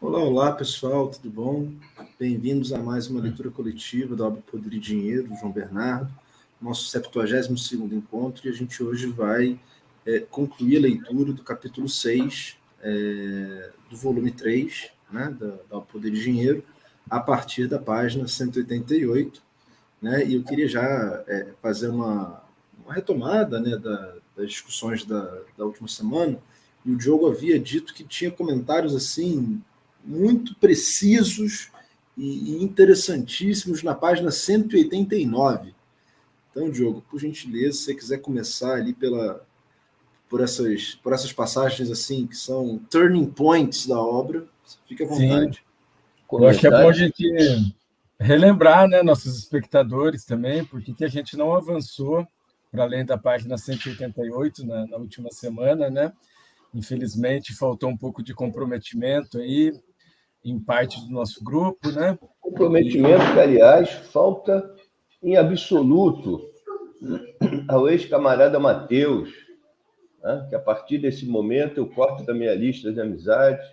Olá, olá pessoal, tudo bom? Bem-vindos a mais uma leitura coletiva da obra Poder e Dinheiro, do João Bernardo, nosso 72º encontro, e a gente hoje vai concluir a leitura do capítulo 6 do volume 3, né, da obra Poder e Dinheiro, a partir da página 188, né, e eu queria já fazer uma retomada, né, das discussões da última semana, e o Diogo havia dito que tinha comentários assim muito precisos e interessantíssimos na página 189. Então, Diogo, por gentileza, se você quiser começar ali por essas passagens assim que são turning points da obra, fique à Sim, vontade. eu acho que é bom a gente relembrar, né, nossos espectadores também, porque que a gente não avançou para além da página 188 na última semana, né? Infelizmente, faltou um pouco de comprometimento aí em parte do nosso grupo, né? Comprometimento que, aliás, falta em absoluto ao ex-camarada Matheus, né? Que a partir desse momento eu corto da minha lista de amizades,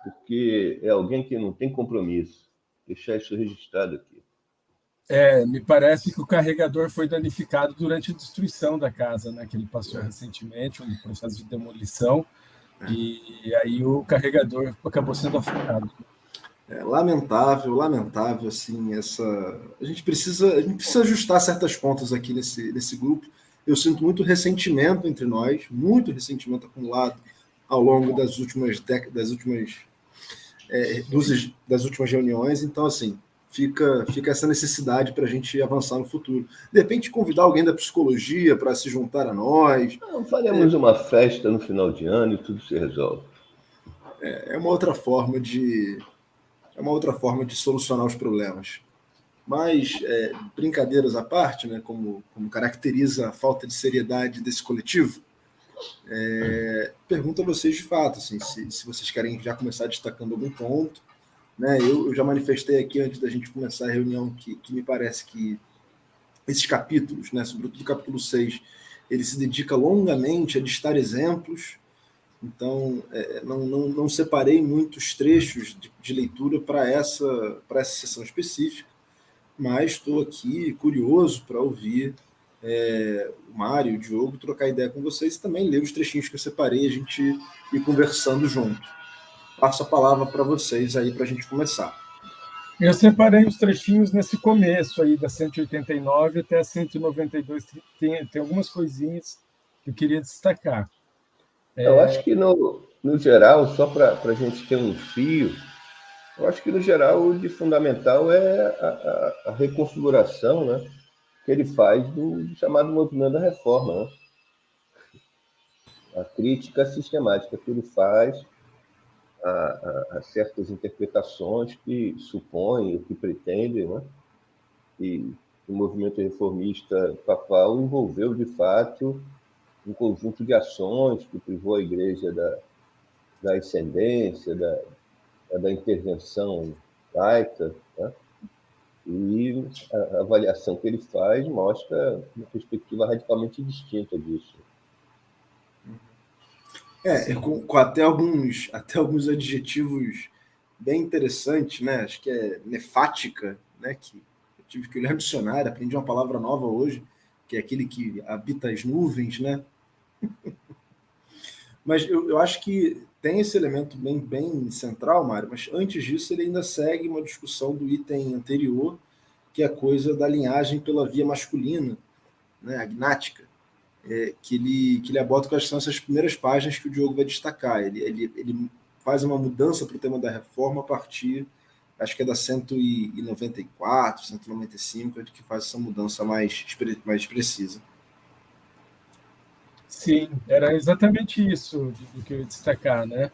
porque é alguém que não tem compromisso. Deixar isso registrado aqui. Me parece que o carregador foi danificado durante a destruição da casa, né, que ele passou recentemente, um processo de demolição, e aí o carregador acabou sendo afetado. Lamentável, assim, a gente precisa ajustar certas pontas aqui nesse grupo. Eu sinto muito ressentimento entre nós, muito ressentimento acumulado ao longo das últimas reuniões. Então, assim, fica essa necessidade para a gente avançar no futuro. De repente, convidar alguém da psicologia para se juntar a nós. Faremos uma festa no final de ano e tudo se resolve. É uma outra forma de solucionar os problemas. Mas, brincadeiras à parte, né, como caracteriza a falta de seriedade desse coletivo, pergunto a vocês de fato, assim, se vocês querem já começar destacando algum ponto. Né, eu já manifestei aqui antes da gente começar a reunião que me parece que esses capítulos, né, sobretudo o capítulo 6, ele se dedica longamente a listar exemplos. Então, não separei muitos trechos de leitura para essa sessão específica, mas estou aqui curioso para ouvir o Mário e o Diogo trocar ideia com vocês e também ler os trechinhos que eu separei, a gente ir conversando junto. Passo a palavra para vocês aí para a gente começar. Eu separei os trechinhos nesse começo aí, da 189 até a 192, tem algumas coisinhas que eu queria destacar. Eu acho que, no geral, só para a gente ter um fio, eu acho que, no geral, o de fundamental é a reconfiguração, né, que ele faz do chamado movimento da reforma, né? A crítica sistemática que ele faz a certas interpretações que supõem, o que pretendem, né? E o movimento reformista papal envolveu, de fato, um conjunto de ações que privou a Igreja da ascendência, da intervenção laica, né? E a avaliação que ele faz mostra uma perspectiva radicalmente distinta disso. Com até alguns adjetivos bem interessantes, né? Acho que é nefática, né? Que eu tive que olhar no dicionário, aprendi uma palavra nova hoje, que é aquele que habita as nuvens, né? Mas eu acho que tem esse elemento bem central, Mário, mas antes disso ele ainda segue uma discussão do item anterior, que é a coisa da linhagem pela via masculina, né? A gnática. Que ele aborda quais são essas primeiras páginas que o Diogo vai destacar. Ele faz uma mudança para o tema da reforma a partir, acho que é da 194, 195, que faz essa mudança mais precisa. Sim, era exatamente isso do que eu ia destacar, né?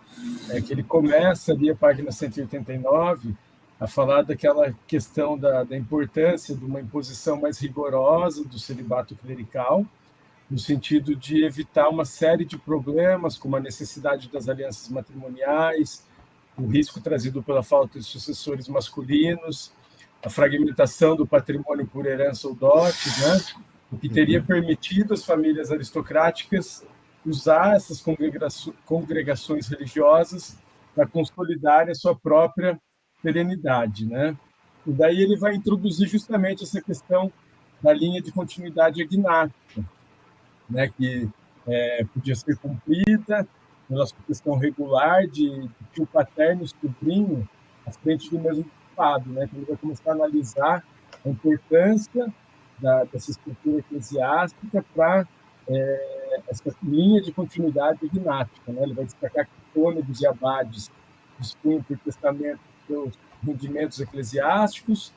Que ele começa ali a página 189 a falar daquela questão da importância de uma imposição mais rigorosa do celibato clerical, no sentido de evitar uma série de problemas, como a necessidade das alianças matrimoniais, o risco trazido pela falta de sucessores masculinos, a fragmentação do patrimônio por herança ou dotes, né? O que teria permitido às famílias aristocráticas usar essas congregações religiosas para consolidarem a sua própria perenidade, né? E daí ele vai introduzir justamente essa questão da linha de continuidade agnática, né? Que podia ser cumprida pela sua questão regular de tio paterno e sobrinho à frente do mesmo ocupado, né? Então, ele vai começar a analisar a importância dessa estrutura eclesiástica para essa linha de continuidade agnática, né? Ele vai destacar que cônegos e abades dispunham por testamento seus rendimentos eclesiásticos,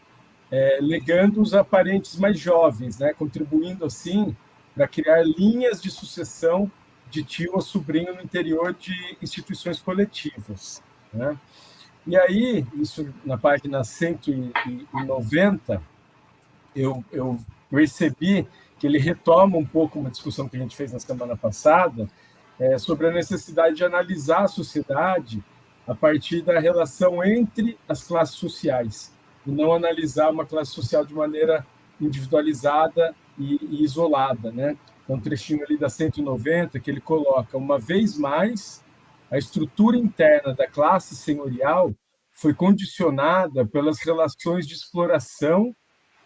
legando-os a parentes mais jovens, né? Contribuindo assim para criar linhas de sucessão de tio a sobrinho no interior de instituições coletivas, né? E aí, isso na página 190, eu percebi que ele retoma um pouco uma discussão que a gente fez na semana passada, sobre a necessidade de analisar a sociedade a partir da relação entre as classes sociais, e não analisar uma classe social de maneira individualizada e isolada, né? Então, um trechinho ali da 190, que ele coloca, uma vez mais, a estrutura interna da classe senhorial foi condicionada pelas relações de exploração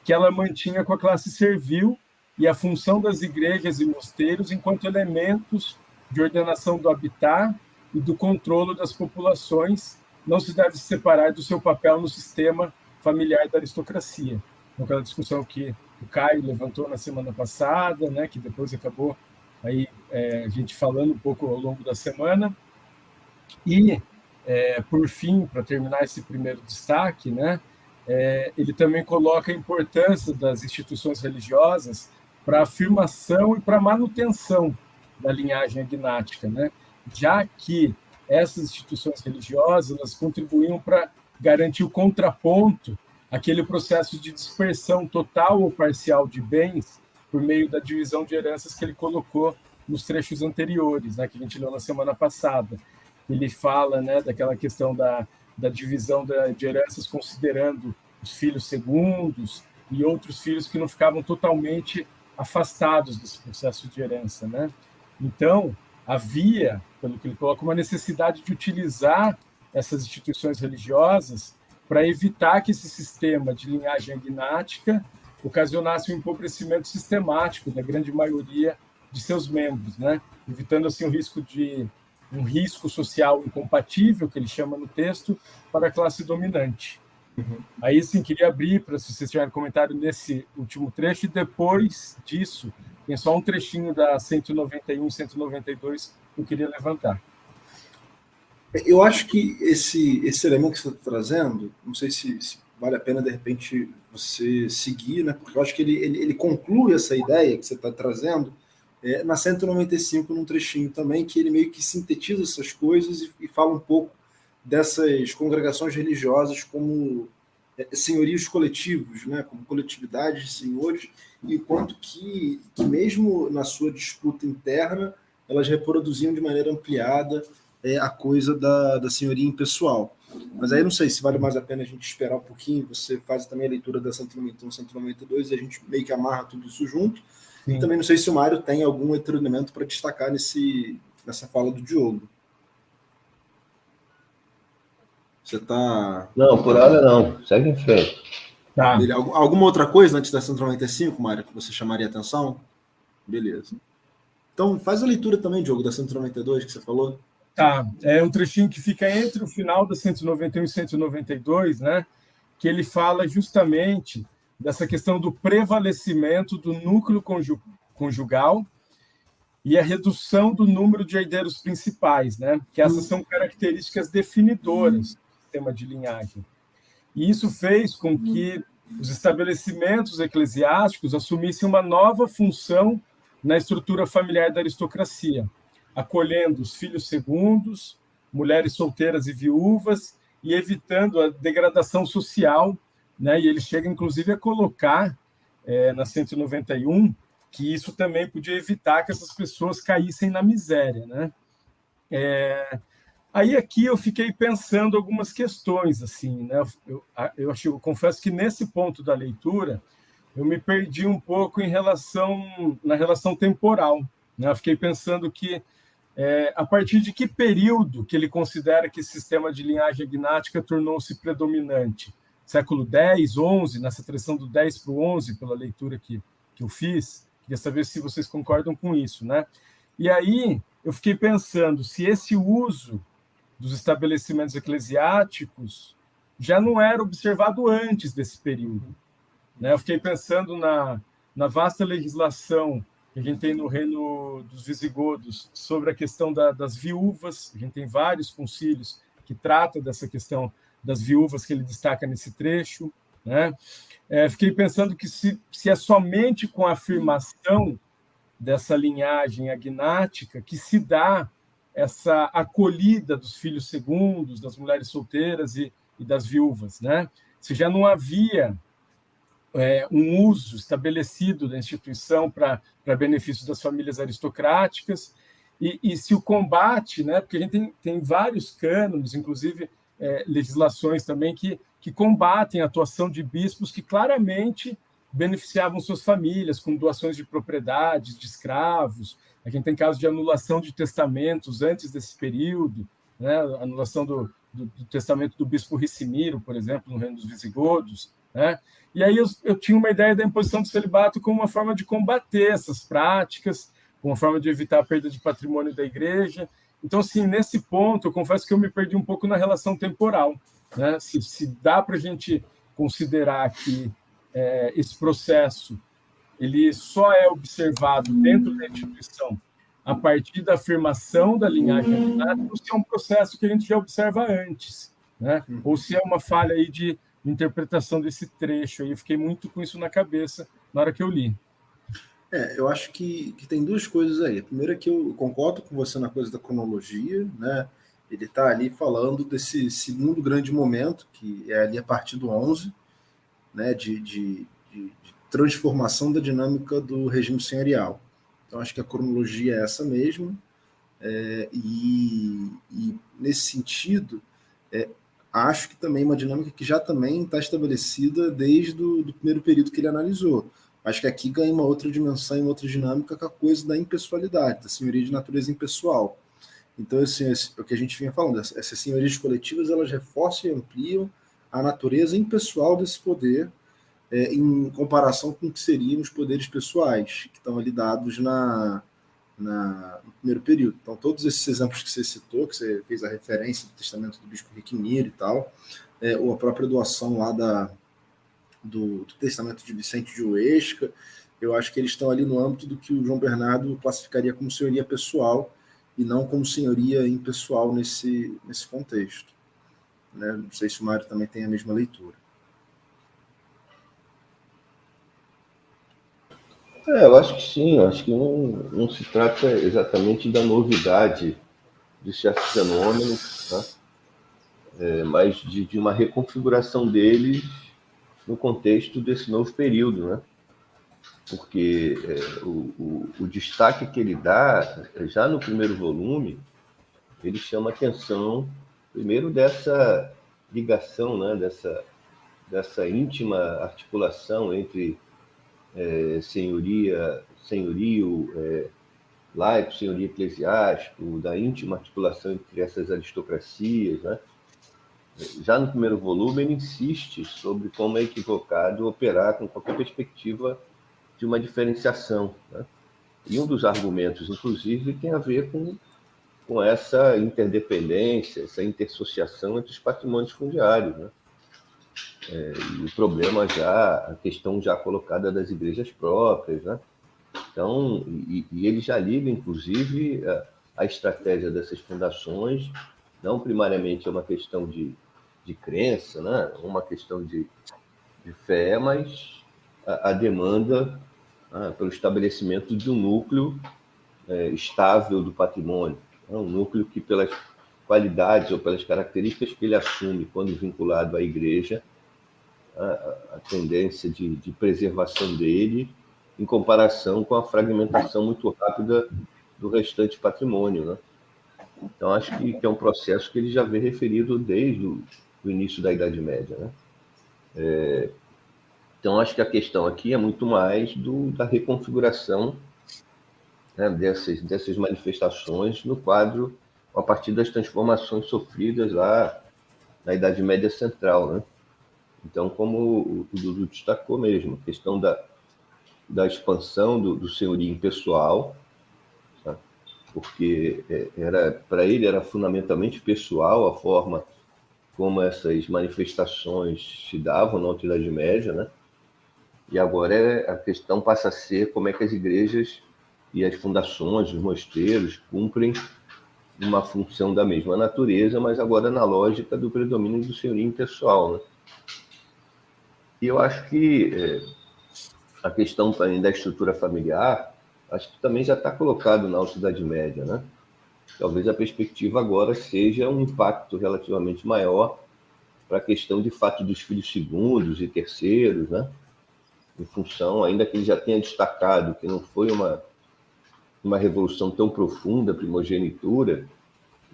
que ela mantinha com a classe servil e a função das igrejas e mosteiros enquanto elementos de ordenação do habitat e do controle das populações não se deve separar do seu papel no sistema familiar da aristocracia. Então, aquela discussão que o Caio levantou na semana passada, né, que depois acabou aí, a gente falando um pouco ao longo da semana. E, por fim, para terminar esse primeiro destaque, né, ele também coloca a importância das instituições religiosas para a afirmação e para a manutenção da linhagem agnática, né? Já que essas instituições religiosas elas contribuíam para garantir o contraponto àquele processo de dispersão total ou parcial de bens por meio da divisão de heranças que ele colocou nos trechos anteriores, né, que a gente leu na semana passada. Ele fala, né, daquela questão da divisão de heranças considerando os filhos segundos e outros filhos que não ficavam totalmente afastados desse processo de herança, né? Então, havia, pelo que ele coloca, uma necessidade de utilizar essas instituições religiosas para evitar que esse sistema de linhagem agnática ocasionasse um empobrecimento sistemático da grande maioria de seus membros, né? Evitando assim um risco social incompatível, que ele chama no texto, para a classe dominante. Aí, sim, queria abrir para se vocês tiverem comentário nesse último trecho, e depois disso, tem só um trechinho da 191 e 192 que eu queria levantar. Eu acho que esse elemento que você está trazendo, não sei se vale a pena, de repente, você seguir, né? Porque eu acho que ele conclui essa ideia que você está trazendo na 195, num trechinho também, que ele meio que sintetiza essas coisas e fala um pouco dessas congregações religiosas como senhorios coletivos, né? Como coletividades de senhores, e quanto que mesmo na sua disputa interna, elas reproduziam de maneira ampliada a coisa da senhoria impessoal. Mas aí não sei se vale mais a pena a gente esperar um pouquinho, você faz também a leitura da 191, 192, e a gente meio que amarra tudo isso junto. Sim. E também não sei se o Mário tem algum outro elemento para destacar nessa fala do Diogo. Você está... Não, por hora não. Segue em frente. Tá. Alguma outra coisa antes da 195, Mário, que você chamaria a atenção? Beleza. Então, faz a leitura também, Diogo, da 192 que você falou. Tá. É um trechinho que fica entre o final da 191 e 192, né? Que ele fala justamente dessa questão do prevalecimento do núcleo conjugal e a redução do número de herdeiros principais, né? Que essas são características definidoras do sistema de linhagem. E isso fez com que os estabelecimentos eclesiásticos assumissem uma nova função na estrutura familiar da aristocracia, acolhendo os filhos segundos, mulheres solteiras e viúvas, e evitando a degradação social, né? E ele chega, inclusive, a colocar, na 191, que isso também podia evitar que essas pessoas caíssem na miséria, né? Aí aqui eu fiquei pensando algumas questões, assim, né? Eu confesso que nesse ponto da leitura eu me perdi um pouco na relação temporal, né? Eu fiquei pensando que a partir de que período que ele considera que esse sistema de linhagem agnática tornou-se predominante? Século X, XI, nessa transição do 10 para o 11, pela leitura que eu fiz. Queria saber se vocês concordam com isso, né? E aí eu fiquei pensando se esse uso dos estabelecimentos eclesiásticos já não era observado antes desse período, né? Eu fiquei pensando na vasta legislação que a gente tem no reino dos visigodos sobre a questão das viúvas. A gente tem vários concílios que tratam dessa questão das viúvas que ele destaca nesse trecho, né? Fiquei pensando que se é somente com a afirmação dessa linhagem agnática que se dá essa acolhida dos filhos segundos, das mulheres solteiras e das viúvas, né? Se já não havia um uso estabelecido da instituição para benefício das famílias aristocráticas, e se o combate, né? Porque a gente tem vários cânones, inclusive legislações também que combatem a atuação de bispos que claramente beneficiavam suas famílias com doações de propriedades, de escravos. A gente tem casos de anulação de testamentos antes desse período, né? Anulação do testamento do bispo Ricimiro, por exemplo, no reino dos visigodos, né? E aí eu tinha uma ideia da imposição do celibato como uma forma de combater essas práticas, como uma forma de evitar a perda de patrimônio da igreja. Então, assim, nesse ponto, eu confesso que eu me perdi um pouco na relação temporal, né? Se dá para a gente considerar que esse processo ele só é observado dentro da instituição a partir da afirmação da linhagem agnática, ou se é um processo que a gente já observa antes, né? Ou se é uma falha aí de interpretação desse trecho. Aí eu fiquei muito com isso na cabeça na hora que eu li. Eu acho que tem duas coisas aí. A primeira é que eu concordo com você na coisa da cronologia, né? Ele está ali falando desse segundo grande momento, que é ali a partir do 11, né? De transformação da dinâmica do regime senhorial. Então, acho que a cronologia é essa mesmo. E nesse sentido, acho que também uma dinâmica que já também está estabelecida desde o primeiro período que ele analisou. Acho que aqui ganha uma outra dimensão e uma outra dinâmica com a coisa da impessoalidade, da senhoria de natureza impessoal. Então, assim, o que a gente vinha falando, essas senhorias coletivas, elas reforçam e ampliam a natureza impessoal desse poder, em comparação com o que seriam os poderes pessoais, que estão ali dados no primeiro período. Então, todos esses exemplos que você citou, que você fez a referência do testamento do bispo Riquimiro e tal, ou a própria doação lá do testamento de Vicente de Uesca, eu acho que eles estão ali no âmbito do que o João Bernardo classificaria como senhoria pessoal e não como senhoria impessoal nesse contexto, né? Não sei se o Mário também tem a mesma leitura. Eu acho que sim, eu acho que não se trata exatamente da novidade de certos fenômenos, né? Mas de uma reconfiguração deles no contexto desse novo período, né? Porque o destaque que ele dá, já no primeiro volume, ele chama atenção, primeiro, dessa ligação, né? dessa íntima articulação entre senhorio laico, senhorio eclesiástico, da íntima articulação entre essas aristocracias, né? Já no primeiro volume, ele insiste sobre como é equivocado operar com qualquer perspectiva de uma diferenciação, né? E um dos argumentos, inclusive, tem a ver com essa interdependência, essa intersociação entre os patrimônios fundiários, né? E o problema a questão já colocada das igrejas próprias, né? Então, e ele já liga, inclusive, a estratégia dessas fundações, não primariamente é uma questão de crença, né? Uma questão de fé, mas a demanda pelo estabelecimento de um núcleo estável do patrimônio, né? Um núcleo que, pelas qualidades ou pelas características que ele assume quando vinculado à igreja, a tendência de preservação dele em comparação com a fragmentação muito rápida do restante patrimônio, né? Então, acho que é um processo que ele já vem referido desde o início da Idade Média, né? Então, acho que a questão aqui é muito mais da reconfiguração né, dessas manifestações no quadro a partir das transformações sofridas lá na Idade Média Central, né? Então, como o Dudu destacou mesmo, a questão da expansão do senhorio pessoal, tá? Porque para ele era fundamentalmente pessoal a forma como essas manifestações se davam na Alta Idade Média, né? E agora a questão passa a ser como é que as igrejas e as fundações, os mosteiros, cumprem uma função da mesma natureza, mas agora na lógica do predomínio do senhorio pessoal, né? E eu acho que a questão também da estrutura familiar, acho que também já está colocado na Alta Idade Média, né? Talvez a perspectiva agora seja um impacto relativamente maior para a questão de fato dos filhos segundos e terceiros, né? Em função, ainda que ele já tenha destacado que não foi uma revolução tão profunda, a primogenitura,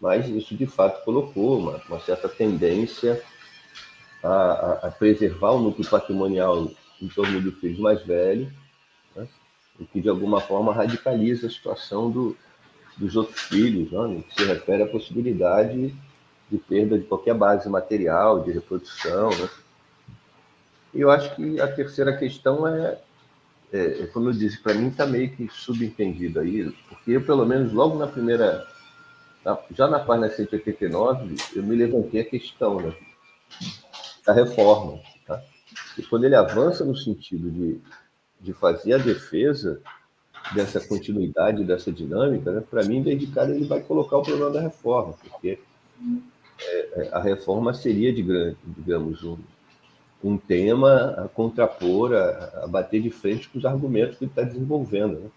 mas isso de fato colocou uma certa tendência a preservar o núcleo patrimonial em torno do filho mais velho, né? O que de alguma forma radicaliza a situação dos outros filhos, né? No que se refere à possibilidade de perda de qualquer base material, de reprodução, né? E eu acho que a terceira questão como eu disse, para mim está meio que subentendido aí, porque eu, pelo menos, logo na primeira, já na página 189, eu me levantei a questão, né, da reforma. Tá? E quando ele avança no sentido de fazer a defesa dessa continuidade, dessa dinâmica, né, para mim, desde cara, ele vai colocar o problema da reforma, porque a reforma seria, digamos, um tema a contrapor, a bater de frente com os argumentos que ele está desenvolvendo. Né?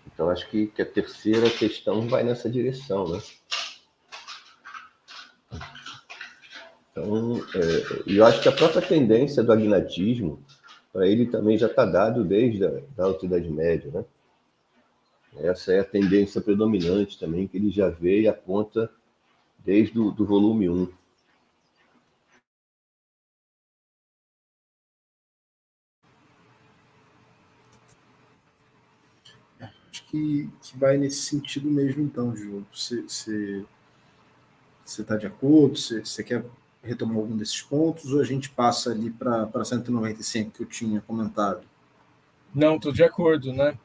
Então, acho que a terceira questão vai nessa direção. Né? Então, eu acho que a própria tendência do agnatismo, para ele também já está dado desde a Alta Idade Média. Né? Essa é a tendência predominante também, que ele já vê e aponta desde do volume 1. Acho que vai nesse sentido mesmo, então, Diogo. Você está de acordo? Você quer retomar algum desses pontos ou a gente passa ali para 195 que eu tinha comentado? Não, estou de acordo, né?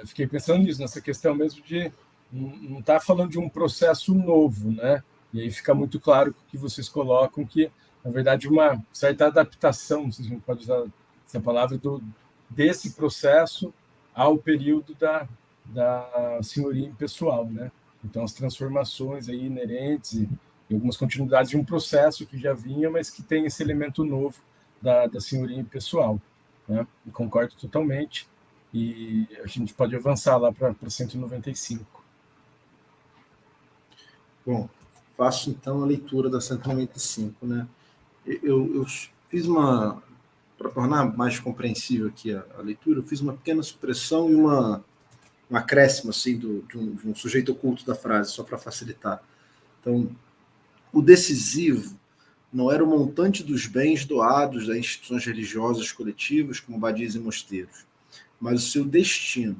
Fiquei pensando nisso, nessa questão mesmo de não estar falando de um processo novo, né? E aí fica muito claro que vocês colocam que, na verdade, uma certa adaptação, não sei se a gente pode usar essa palavra, desse processo ao período da senhoria pessoal, né? Então, as transformações aí inerentes e algumas continuidades de um processo que já vinha, mas que tem esse elemento novo da senhoria pessoal, né? E concordo totalmente. E a gente pode avançar lá para 195. Bom, faço então a leitura da 195, né? Eu fiz uma, para tornar mais compreensível aqui a leitura, eu fiz uma pequena supressão e um acréscimo assim, de um sujeito oculto da frase, só para facilitar. Então, o decisivo não era o montante dos bens doados a instituições religiosas coletivas, como abadias e mosteiros, mas o seu destino.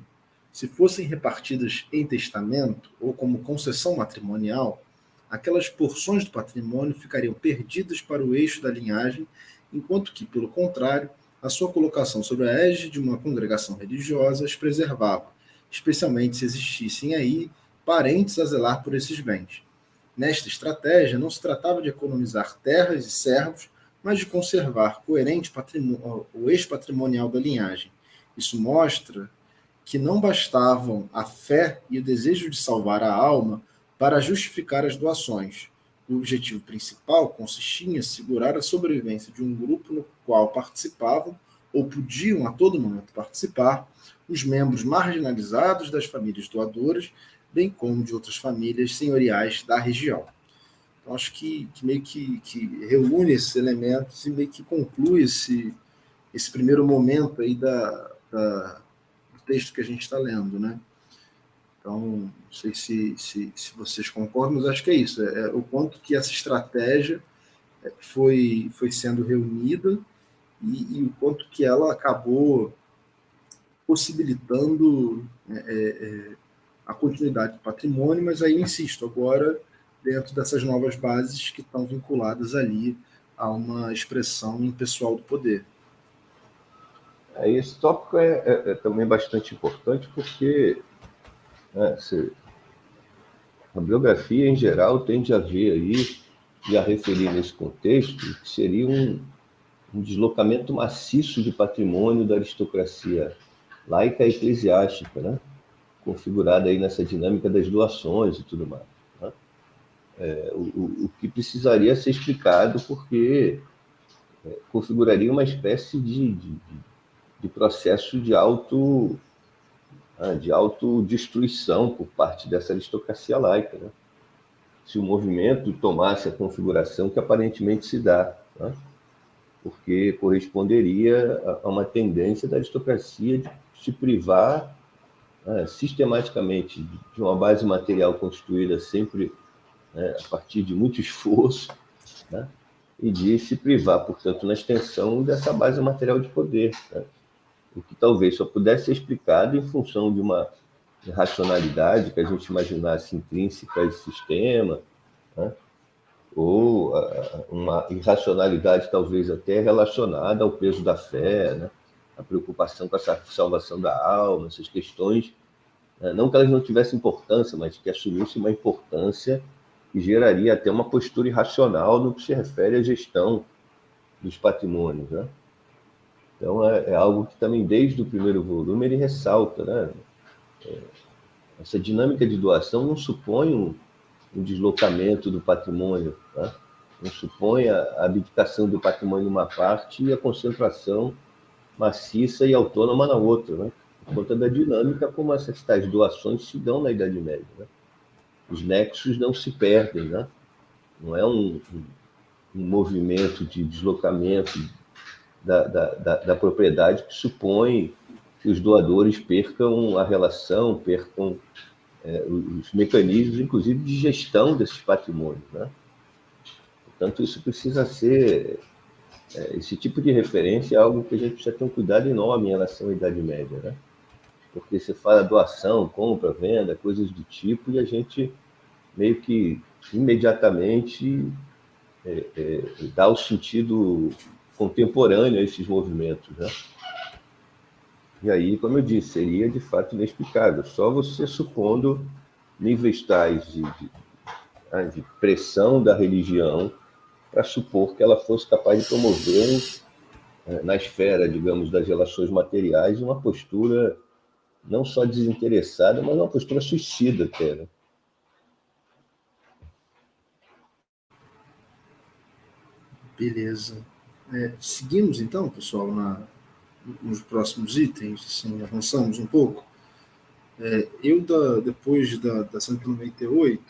Se fossem repartidas em testamento ou como concessão matrimonial, aquelas porções do patrimônio ficariam perdidas para o eixo da linhagem, enquanto que, pelo contrário, a sua colocação sob a égide de uma congregação religiosa as preservava, especialmente se existissem aí parentes a zelar por esses bens. Nesta estratégia, não se tratava de economizar terras e servos, mas de conservar coerente o eixo patrimonial da linhagem. Isso mostra que não bastavam a fé e o desejo de salvar a alma para justificar as doações. O objetivo principal consistia em assegurar a sobrevivência de um grupo no qual participavam, ou podiam a todo momento participar, os membros marginalizados das famílias doadoras, bem como de outras famílias senhoriais da região. Então, acho que meio que reúne esses elementos e meio que conclui esse primeiro momento aí do texto que a gente está lendo, né? Então, não sei se vocês concordam, mas acho que é isso. O quanto que essa estratégia foi sendo reunida e o quanto que ela acabou possibilitando a continuidade do patrimônio, mas aí, insisto, agora dentro dessas novas bases que estão vinculadas ali a uma expressão impessoal do poder. Esse tópico é também bastante importante porque a biografia, em geral, tende a ver aí, e a referir nesse contexto, que seria um deslocamento maciço de patrimônio da aristocracia laica e eclesiástica, né? Configurada aí nessa dinâmica das doações e tudo mais. Né? O que precisaria ser explicado, porque configuraria uma espécie de processo de autodestruição por parte dessa aristocracia laica, né? Se o movimento tomasse a configuração que aparentemente se dá, né? Porque corresponderia a uma tendência da aristocracia de se privar sistematicamente de uma base material constituída sempre a partir de muito esforço, né? E de se privar, portanto, na extensão dessa base material de poder, né? O que talvez só pudesse ser explicado em função de uma racionalidade que a gente imaginasse intrínseca a esse sistema, né? Ou uma irracionalidade talvez até relacionada ao peso da fé, né? A preocupação com a salvação da alma, essas questões, né? Não que elas não tivessem importância, mas que assumissem uma importância que geraria até uma postura irracional no que se refere à gestão dos patrimônios, né? Então, é algo que também, desde o primeiro volume, ele ressalta, né? Essa dinâmica de doação não supõe um deslocamento do patrimônio, tá? Não supõe a abdicação do patrimônio numa parte e a concentração maciça e autônoma na outra, né? Por conta da dinâmica como essas tais doações se dão na Idade Média, né? Os nexos não se perdem, né? Não é um movimento de deslocamento da propriedade que supõe que os doadores percam a relação, percam os mecanismos, inclusive, de gestão desses patrimônios, né? Portanto, isso precisa ser... esse tipo de referência é algo que a gente precisa ter um cuidado enorme em relação à Idade Média, né? Porque você fala doação, compra, venda, coisas do tipo, e a gente meio que imediatamente dá o sentido contemporâneo a esses movimentos, né? E aí, como eu disse, seria de fato inexplicável, só você supondo níveis tais de pressão da religião para supor que ela fosse capaz de promover, na esfera, digamos, das relações materiais, uma postura não só desinteressada, mas uma postura suicida até, né? Beleza. Seguimos, então, pessoal, nos próximos itens, assim, avançamos um pouco. Depois da 198,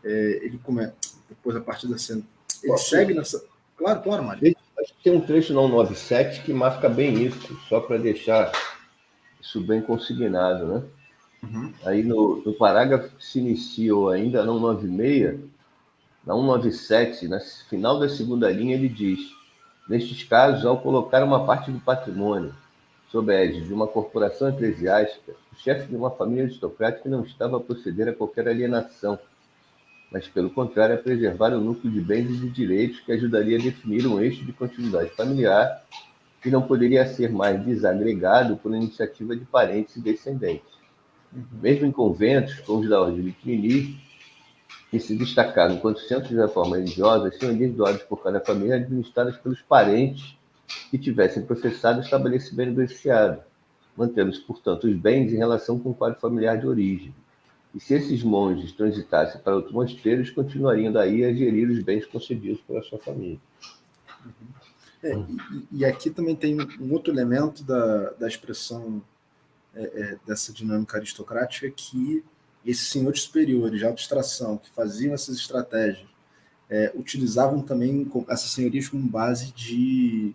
ele começa, depois a partir da 100, ele segue nessa... Claro, Mário. Acho que tem um trecho na 197 que marca bem isso, só para deixar isso bem consignado, né? Uhum. Aí no parágrafo que se iniciou ainda na 196, na 197, no final da segunda linha, ele diz: nestes casos, ao colocar uma parte do patrimônio sob a égide de uma corporação eclesiástica, o chefe de uma família aristocrática não estava a proceder a qualquer alienação, mas, pelo contrário, a preservar o núcleo de bens e de direitos que ajudaria a definir um eixo de continuidade familiar que não poderia ser mais desagregado por iniciativa de parentes e descendentes. Mesmo em conventos, como os da Ordem de Cluny, que se destacaram enquanto centros de reforma religiosa, senhorias doadas por cada família administradas pelos parentes que tivessem professado o estabelecimento beneficiado, mantendo-se, portanto, os bens em relação com o quadro familiar de origem. E se esses monges transitassem para outros mosteiros, continuariam daí a gerir os bens concedidos pela sua família. E aqui também tem um outro elemento da expressão dessa dinâmica aristocrática, que esses senhores superiores de alta extração que faziam essas estratégias utilizavam também essas senhorias como base de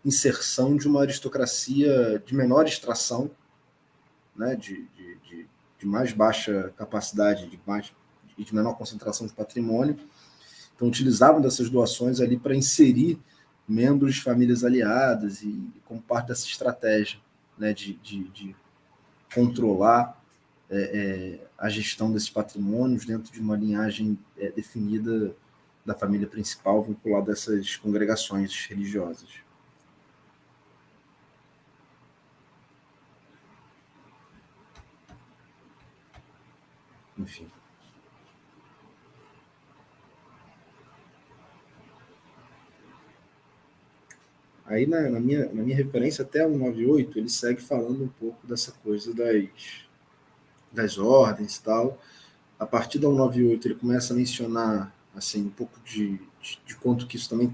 inserção de uma aristocracia de menor extração, né, de mais baixa capacidade, de menor concentração de patrimônio. Então, utilizavam dessas doações ali para inserir membros de famílias aliadas e como parte dessa estratégia. né, de controlar a gestão desses patrimônios dentro de uma linhagem definida da família principal vinculada a essas congregações religiosas. Enfim. Aí, na minha referência, até o 198, ele segue falando um pouco dessa coisa das ordens e tal. A partir do 198, ele começa a mencionar assim, um pouco de quanto que isso também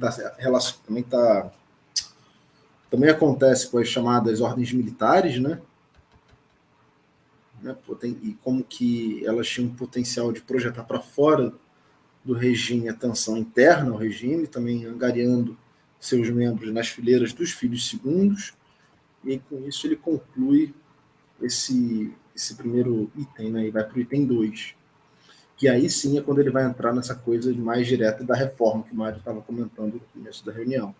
também acontece com as chamadas ordens militares, né? E como que elas tinham um potencial de projetar para fora do regime a tensão interna ao regime, também angariando seus membros nas fileiras dos filhos segundos, e com isso ele conclui esse primeiro item, né, e vai para o item 2, que aí sim é quando ele vai entrar nessa coisa mais direta da reforma que o Mário estava comentando no começo da reunião.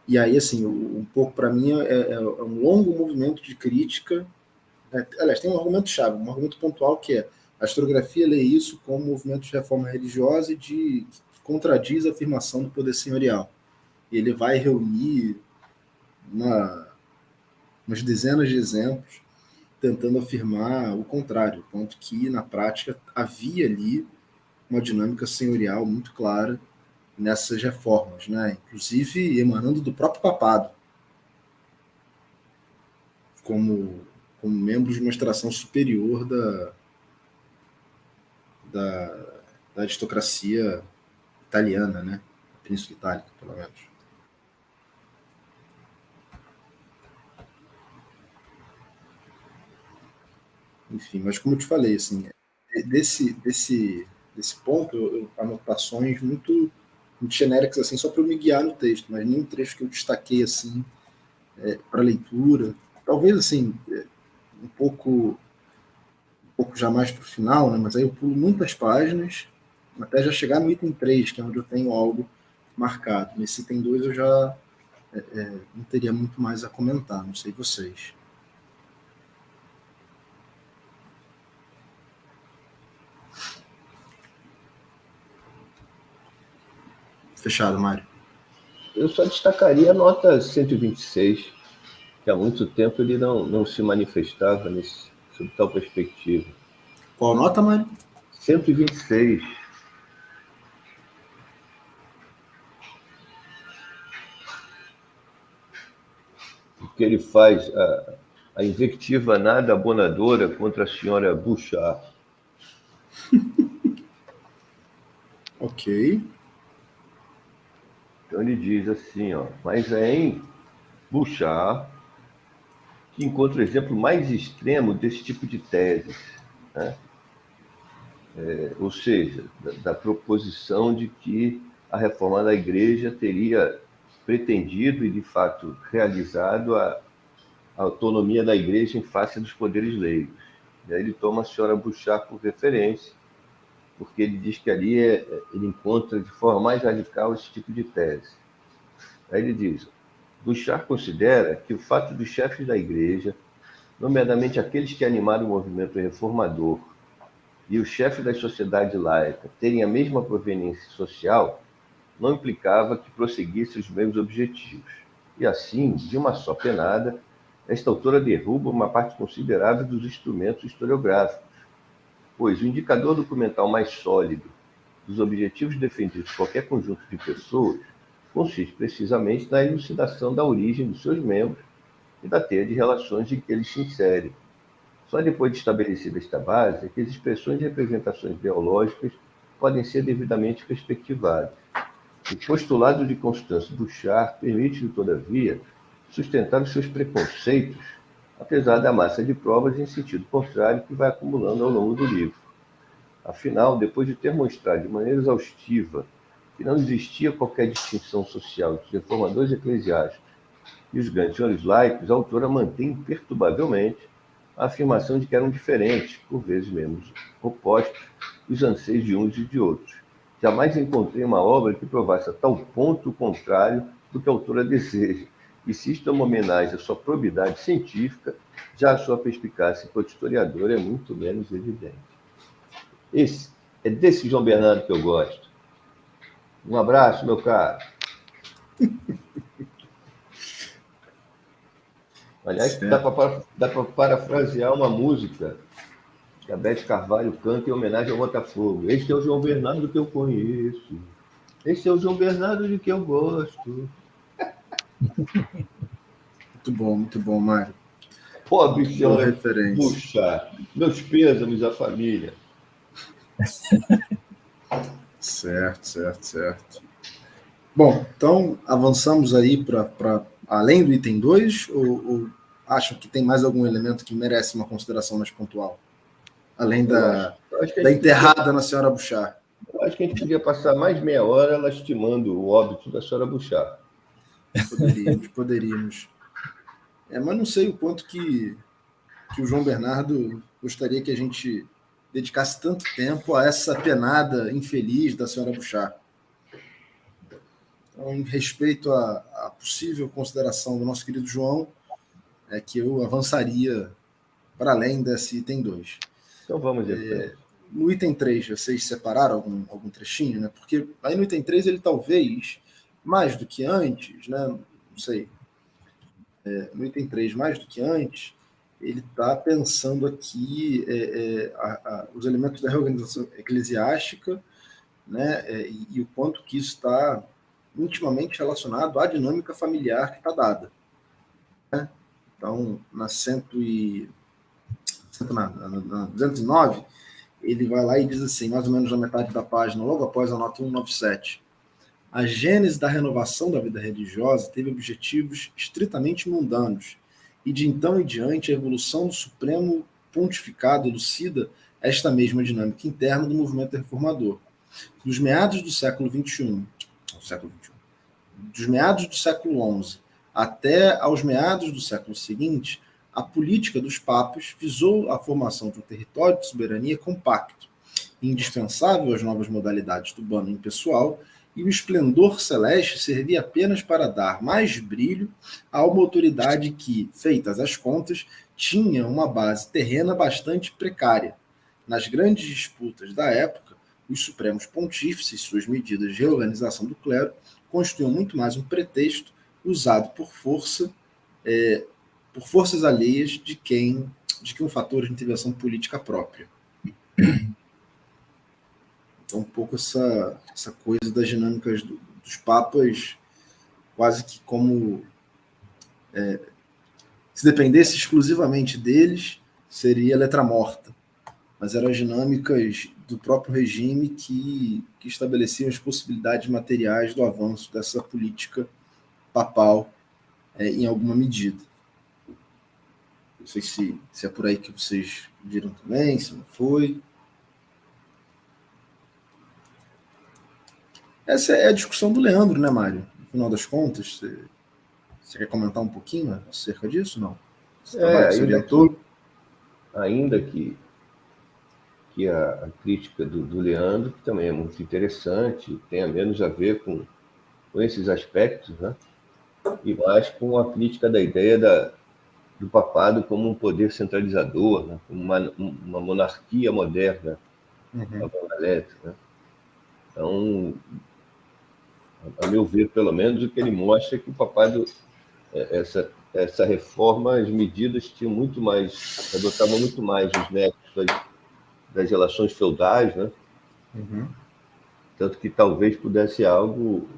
E aí, assim, um pouco para mim é um longo movimento de crítica. Aliás, tem um argumento-chave, um argumento pontual que é a historiografia lê isso como movimento de reforma religiosa e que contradiz a afirmação do poder senhorial. E ele vai reunir umas dezenas de exemplos tentando afirmar o contrário, quanto que, na prática, havia ali uma dinâmica senhorial muito clara nessas reformas, né? Inclusive emanando do próprio papado, como membro de uma extração superior da aristocracia italiana, né? A Península Itálica, pelo menos. Enfim, mas como eu te falei, assim, desse ponto, anotações muito genéricas, assim, só para eu me guiar no texto, mas nenhum trecho que eu destaquei, assim, para leitura. Talvez, assim, um pouco já mais para o final, né, mas aí eu pulo muitas páginas, até já chegar no item 3, que é onde eu tenho algo marcado. Nesse item 2 eu já não teria muito mais a comentar, não sei vocês. Fechado, Mário. Eu só destacaria a nota 126, que há muito tempo ele não se manifestava sob tal perspectiva. Qual nota, Mário? 126. Porque ele faz a invectiva nada abonadora contra a senhora Bouchard. Ok. Então ele diz assim, mas é em Bouchard que encontra o exemplo mais extremo desse tipo de teses, né? Ou seja, da proposição de que a reforma da Igreja teria pretendido e, de fato, realizado a autonomia da Igreja em face dos poderes leigos. E aí ele toma a senhora Bouchard por referência, porque ele diz que ali ele encontra de forma mais radical esse tipo de tese. Aí ele diz, Bouchard considera que o fato dos chefes da Igreja, nomeadamente aqueles que animaram o movimento reformador, e os chefes da sociedade laica terem a mesma proveniência social, não implicava que prosseguisse os mesmos objetivos. E assim, de uma só penada, esta autora derruba uma parte considerável dos instrumentos historiográficos, pois o indicador documental mais sólido dos objetivos defendidos por qualquer conjunto de pessoas consiste precisamente na elucidação da origem dos seus membros e da teia de relações em que eles se inserem. Só depois de estabelecida esta base é que as expressões de representações biológicas podem ser devidamente perspectivadas. O postulado de Constance Bouchard permite-lhe, todavia, sustentar os seus preconceitos, apesar da massa de provas em sentido contrário que vai acumulando ao longo do livro. Afinal, depois de ter mostrado de maneira exaustiva que não existia qualquer distinção social entre os reformadores eclesiásticos e os grandes senhores laicos, a autora mantém imperturbavelmente a afirmação de que eram diferentes, por vezes mesmo opostos, os anseios de uns e de outros. Jamais encontrei uma obra que provasse a tal ponto o contrário do que a autora deseja. E se isto é uma homenagem à sua probidade científica, já a sua perspicácia enquanto historiador é muito menos evidente. É desse João Bernardo que eu gosto. Um abraço, meu caro. Aliás, dá para parafrasear uma música que a Beth Carvalho canta em homenagem ao Botafogo. Este é o João Bernardo que eu conheço. Este é o João Bernardo de que eu gosto. Muito bom, Mário. Pobre senhora referência. Puxa, meus pêsames à família. Certo. Bom, então avançamos aí para além do item 2, ou acham que tem mais algum elemento que merece uma consideração mais pontual? Além da enterrada na senhora Bouchard. Eu acho que a gente podia passar mais meia hora lastimando o óbito da senhora Bouchard. Poderíamos. Mas não sei o quanto que o João Bernardo gostaria que a gente dedicasse tanto tempo a essa penada infeliz da senhora Bouchard. Então, em respeito à possível consideração do nosso querido João, é que eu avançaria para além desse item 2. Então vamos ver. No item 3, vocês separaram algum trechinho, né? Porque aí no item 3 ele talvez, mais do que antes, né? Não sei. No item 3, mais do que antes, ele está pensando aqui os elementos da reorganização eclesiástica, né? E o quanto que isso está intimamente relacionado à dinâmica familiar que está dada. Né? Então, na 209, ele vai lá e diz assim, mais ou menos na metade da página, logo após a nota 197. A gênese da renovação da vida religiosa teve objetivos estritamente mundanos, e de então em diante a evolução do Supremo Pontificado elucida esta mesma dinâmica interna do movimento reformador. Dos meados do século XXI, dos meados do século XI até aos meados do século seguinte, a política dos papas visou a formação de um território de soberania compacto, indispensável às novas modalidades do bando impessoal, e o esplendor celeste servia apenas para dar mais brilho a uma autoridade que, feitas as contas, tinha uma base terrena bastante precária. Nas grandes disputas da época, os supremos pontífices e suas medidas de reorganização do clero constituíam muito mais um pretexto usado por forças alheias de que um fator de intervenção política própria. Então, um pouco essa coisa das dinâmicas dos papas, quase que como se dependesse exclusivamente deles, seria letra morta. Mas eram as dinâmicas do próprio regime que estabeleciam as possibilidades materiais do avanço dessa política papal em alguma medida. Não sei se é por aí que vocês viram também, se não foi. Essa é a discussão do Leandro, né, Mário? No final das contas, você quer comentar um pouquinho acerca disso, não? Ainda que a crítica do Leandro, que também é muito interessante, tenha menos a ver com esses aspectos, né? E mais com a crítica da ideia do papado como um poder centralizador, né? Como uma monarquia moderna, né? Então, a meu ver, pelo menos, o que ele mostra é que o papado, essa reforma, as medidas adotavam muito mais os nexos das relações feudais, né? Tanto que talvez pudesse ser algo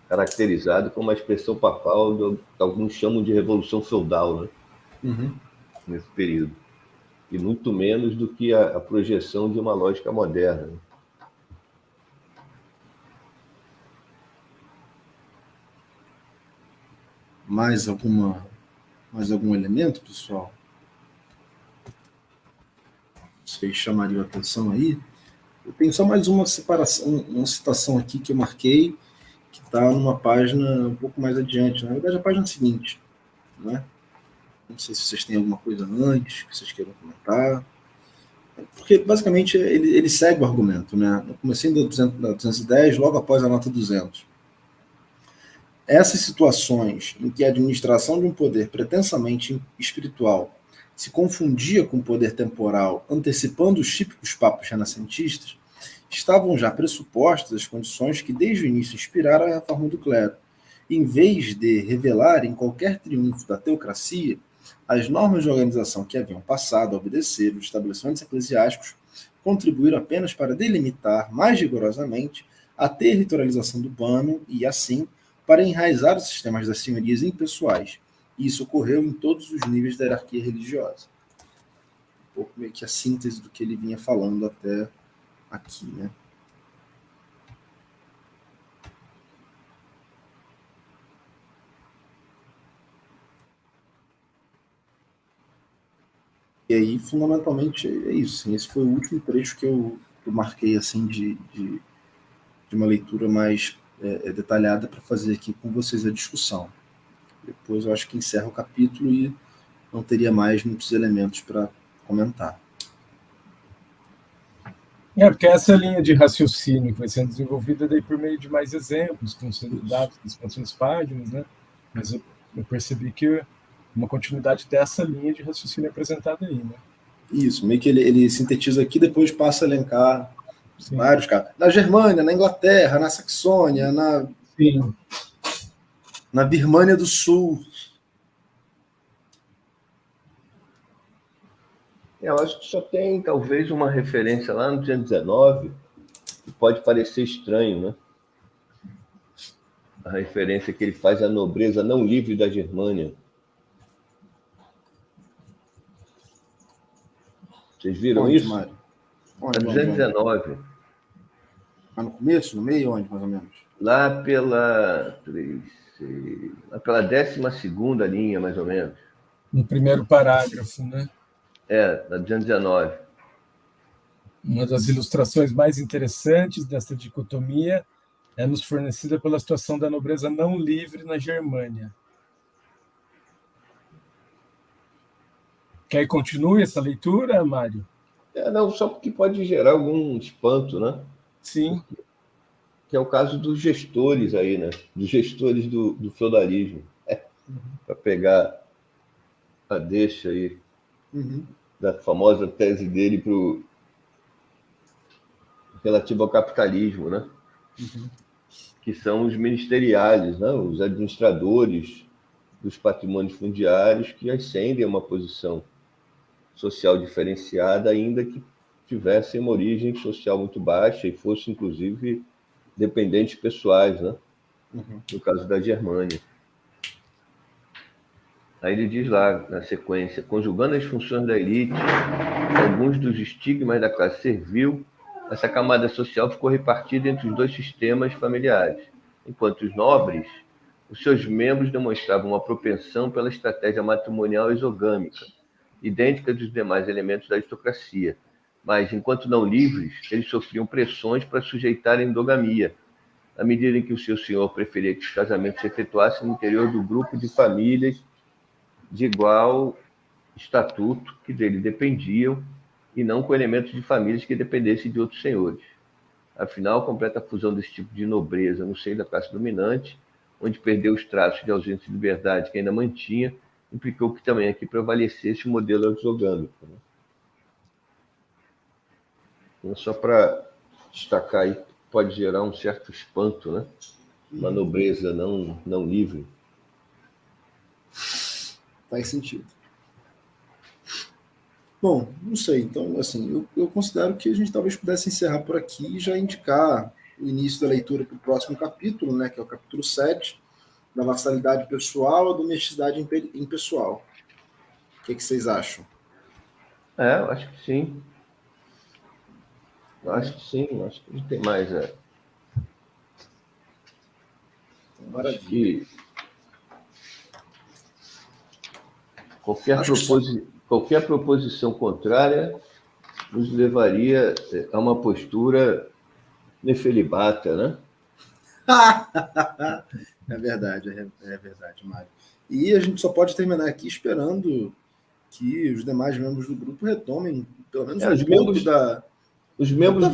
caracterizado como uma expressão papal que alguns chamam de revolução feudal, né? Nesse período. E muito menos do que a projeção de uma lógica moderna. Né? Mais algum elemento, pessoal? Vocês chamariam a atenção aí? Eu tenho só mais uma citação aqui que eu marquei, que está numa página um pouco mais adiante, na verdade a página seguinte, né? Não sei se vocês têm alguma coisa antes que vocês queiram comentar, porque basicamente ele segue o argumento, né? No comecinho da 210, logo após a nota 200. Essas situações em que a administração de um poder pretensamente espiritual se confundia com o poder temporal, antecipando os típicos papos renascentistas, estavam já pressupostas as condições que desde o início inspiraram a reforma do clero, em vez de revelarem qualquer triunfo da teocracia, as normas de organização que haviam passado a obedecer os estabelecimentos eclesiásticos contribuíram apenas para delimitar mais rigorosamente a territorialização do bano e, assim, para enraizar os sistemas das senhorias impessoais. E isso ocorreu em todos os níveis da hierarquia religiosa. Um pouco meio que a síntese do que ele vinha falando até aqui, né? E aí, fundamentalmente, é isso. Assim, esse foi o último trecho que eu marquei assim de uma leitura mais detalhada para fazer aqui com vocês a discussão. Depois eu acho que encerra o capítulo e não teria mais muitos elementos para comentar. Porque essa linha de raciocínio que vai sendo desenvolvida daí por meio de mais exemplos, com sendo dados nas próximas páginas, né? Mas eu percebi que uma continuidade dessa linha de raciocínio apresentada aí, né? Isso, meio que ele sintetiza aqui, depois passa a elencar vários casos. Na Germânia, na Inglaterra, na Saxônia, na Birmânia do Sul. Eu acho que só tem talvez uma referência lá no dia 19, que pode parecer estranho, né? A referência que ele faz à nobreza não livre da Germânia. Vocês viram onde, isso? Mário? Onde, 219. Mas no começo, no meio, onde, mais ou menos? Lá pela 12ª linha, mais ou menos. No primeiro parágrafo, né? Na 219. Uma das ilustrações mais interessantes desta dicotomia é nos fornecida pela situação da nobreza não livre na Germânia. Quer que continue essa leitura, Mário? Não, só porque pode gerar algum espanto, né? Sim. Que é o caso dos gestores aí, né? Dos gestores do feudalismo. Para pegar a deixa aí da famosa tese dele relativo ao capitalismo, né? Que são os ministeriais, né? Os administradores dos patrimônios fundiários que ascendem a uma posição social diferenciada, ainda que tivessem uma origem social muito baixa e fossem, inclusive, dependentes pessoais, né? No caso da Germânia. Aí ele diz lá, na sequência, conjugando as funções da elite, alguns dos estigmas da classe servil, essa camada social ficou repartida entre os dois sistemas familiares, enquanto os nobres, os seus membros demonstravam uma propensão pela estratégia matrimonial exogâmica, idêntica dos demais elementos da aristocracia, mas, enquanto não livres, eles sofriam pressões para sujeitarem endogamia, à medida em que o seu senhor preferia que os casamentos se efetuassem no interior do grupo de famílias de igual estatuto que dele dependiam e não com elementos de famílias que dependessem de outros senhores. Afinal, a completa fusão desse tipo de nobreza no seio da classe dominante, onde perdeu os traços de ausência de liberdade que ainda mantinha, implicou que também aqui prevalecesse o modelo exogâmico. Então, só para destacar aí, pode gerar um certo espanto, né? Uma nobreza não livre. Faz sentido. Bom, não sei. Então, assim, eu considero que a gente talvez pudesse encerrar por aqui e já indicar o início da leitura para o próximo capítulo, né, que é o capítulo 7, da vassalidade pessoal, a domesticidade impessoal. O que vocês acham? Eu acho que sim. Acho que não tem mais. Acho que qualquer proposição contrária nos levaria a uma postura nefelibata, né? É verdade, Mário. E a gente só pode terminar aqui esperando que os demais membros do grupo retomem pelo menos os membros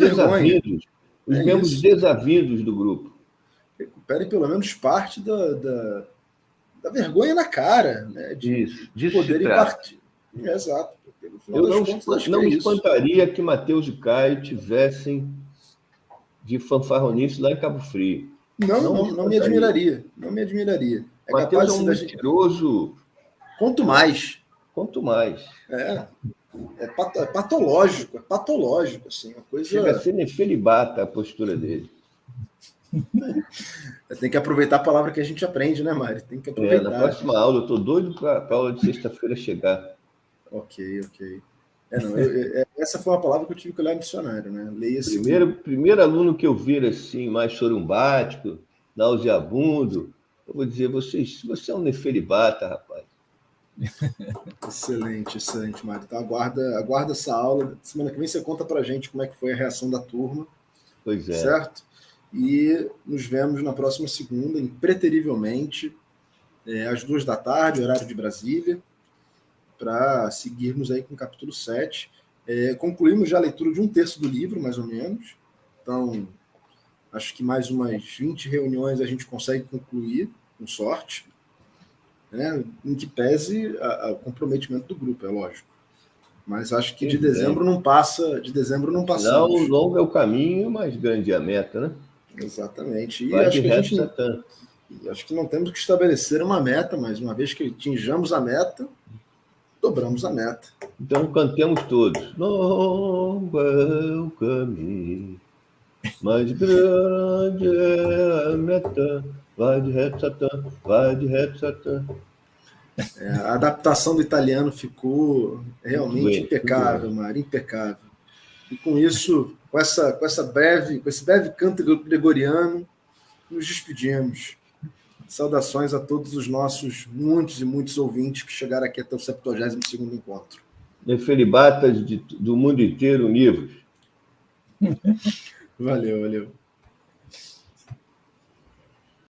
desavidos do grupo. recuperem pelo menos parte da vergonha na cara, né? De poderem partir. Exato. Eu não me espantaria que Matheus e Caio tivessem de fanfarronice lá em Cabo Frio. Não me admiraria. Não me admiraria. Matheus é um mentiroso. Quanto mais. É patológico, assim, uma coisa... Chega a ser nefelibata a postura dele. Tem que aproveitar a palavra que a gente aprende, né, Mário? Tem que aproveitar. Na próxima aula, eu estou doido para a aula de sexta-feira chegar. Ok. Essa foi uma palavra que eu tive que olhar no dicionário, né? Leia-se. Primeiro aluno que eu vir assim, mais chorumbático, nauseabundo, eu vou dizer, você é um nefelibata, rapaz. Excelente, Mário. Então, aguarda essa aula. Semana que vem você conta pra gente como é que foi a reação da turma. Pois é. Certo? E nos vemos na próxima segunda, impreterivelmente, às 14h, horário de Brasília, para seguirmos aí com o capítulo 7. Concluímos já a leitura de 1/3 do livro, mais ou menos. Então, acho que mais umas 20 reuniões a gente consegue concluir, com sorte, né? Em que pese o comprometimento do grupo, é lógico. Mas acho que de dezembro não passa. Não, longo é o caminho, mas grande é a meta, né? Exatamente. E vai acho de que reto, Satã. Acho que não temos que estabelecer uma meta, mas uma vez que atinjamos a meta, dobramos a meta. Então cantemos todos. Longo é o caminho, mas grande é a meta. Vai de reto, Satã. Vai de reto, Satã. A adaptação do italiano ficou realmente impecável, Mário, impecável. E com isso, com esse breve canto gregoriano, nos despedimos. Saudações a todos os nossos muitos e muitos ouvintes que chegaram aqui até o 72º encontro. Nefelibatas do mundo inteiro univos. Valeu.